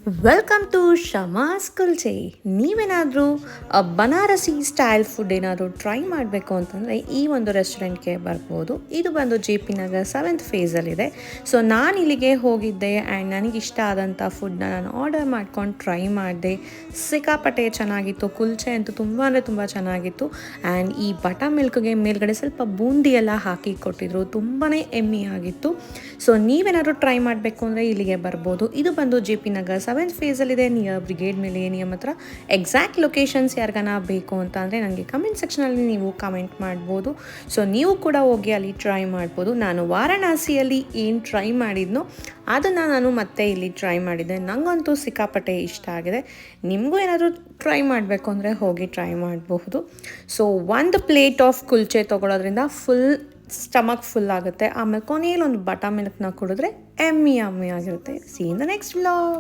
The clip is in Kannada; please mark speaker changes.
Speaker 1: ವೆಲ್ಕಮ್ ಟು ಶಮಾಸ್ ಕುಲ್ಚೆ. ನೀವೇನಾದರೂ ಬನಾರಸಿ ಸ್ಟೈಲ್ ಫುಡ್ ಏನಾದರೂ ಟ್ರೈ ಮಾಡಬೇಕು ಅಂತಂದರೆ ಈ ಒಂದು ರೆಸ್ಟೋರೆಂಟ್ಗೆ ಬರ್ಬೋದು. ಇದು ಬಂದು ಜೆ ಪಿ ನಗರ್ 7th ಫೇಸಲ್ಲಿದೆ. ಸೊ ನಾನು ಇಲ್ಲಿಗೆ ಹೋಗಿದ್ದೆ ಆ್ಯಂಡ್ ನನಗಿಷ್ಟ ಆದಂಥ ಫುಡ್ನ ನಾನು ಆರ್ಡರ್ ಮಾಡ್ಕೊಂಡು ಟ್ರೈ ಮಾಡಿದೆ. ಸಿಕ್ಕಾಪಟ್ಟೆ ಚೆನ್ನಾಗಿತ್ತು. ಕುಲ್ಚೆ ಅಂತೂ ತುಂಬ ಅಂದರೆ ತುಂಬ ಚೆನ್ನಾಗಿತ್ತು. ಆ್ಯಂಡ್ ಈ ಬಟರ್ ಮಿಲ್ಕ್ಗೆ ಮೇಲ್ಗಡೆ ಸ್ವಲ್ಪ ಬೂಂದಿ ಎಲ್ಲ ಹಾಕಿ ಕೊಟ್ಟಿದ್ರು. ತುಂಬಾ ಎಮ್ಮಿ ಆಗಿತ್ತು. ಸೊ ನೀವೇನಾದರೂ ಟ್ರೈ ಮಾಡಬೇಕು ಅಂದರೆ ಇಲ್ಲಿಗೆ ಬರ್ಬೋದು. ಇದು ಬಂದು ಜೆ ಪಿ ನಗರ್ 7th ಫೇಸಲ್ಲಿದೆ, ನಿಯರ್ ಬ್ರಿಗೇಡ್ ಮಿಲೇನಿಯಮ್ ಹತ್ರ. ಎಕ್ಸಾಕ್ಟ್ ಲೊಕೇಶನ್ಸ್ ಯಾರಿಗಾನ ಬೇಕು ಅಂತ ಅಂದರೆ ನನಗೆ ಕಮೆಂಟ್ ಸೆಕ್ಷನಲ್ಲಿ ನೀವು ಕಮೆಂಟ್ ಮಾಡ್ಬೋದು. ಸೊ ನೀವು ಕೂಡ ಹೋಗಿ ಅಲ್ಲಿ ಟ್ರೈ ಮಾಡ್ಬೋದು. ನಾನು ವಾರಣಾಸಿಯಲ್ಲಿ ಏನು ಟ್ರೈ ಮಾಡಿದ್ನೋ ಅದನ್ನು ನಾನು ಮತ್ತೆ ಇಲ್ಲಿ ಟ್ರೈ ಮಾಡಿದ್ದೆ. ನನಗಂತೂ ಸಿಕ್ಕಾಪಟ್ಟೆ ಇಷ್ಟ ಆಗಿದೆ. ನಿಮಗೂ ಏನಾದರೂ ಟ್ರೈ ಮಾಡಬೇಕು ಅಂದರೆ ಹೋಗಿ ಟ್ರೈ ಮಾಡಬಹುದು. ಸೊ ಒಂದು ಪ್ಲೇಟ್ ಆಫ್ ಕುಲ್ಚೆ ತೊಗೊಳೋದ್ರಿಂದ ಫುಲ್ ಸ್ಟಮಕ್ ಫುಲ್ ಆಗುತ್ತೆ. ಆಮೇಲೆ ಕೊನೆಯಲ್ಲಿ ಒಂದು ಬಟರ್ ಮಿಲ್ಕ್ನ ಕುಡಿದ್ರೆ ಎಮ್ಮಿ ಆಗಿರುತ್ತೆ. See in the next vlog.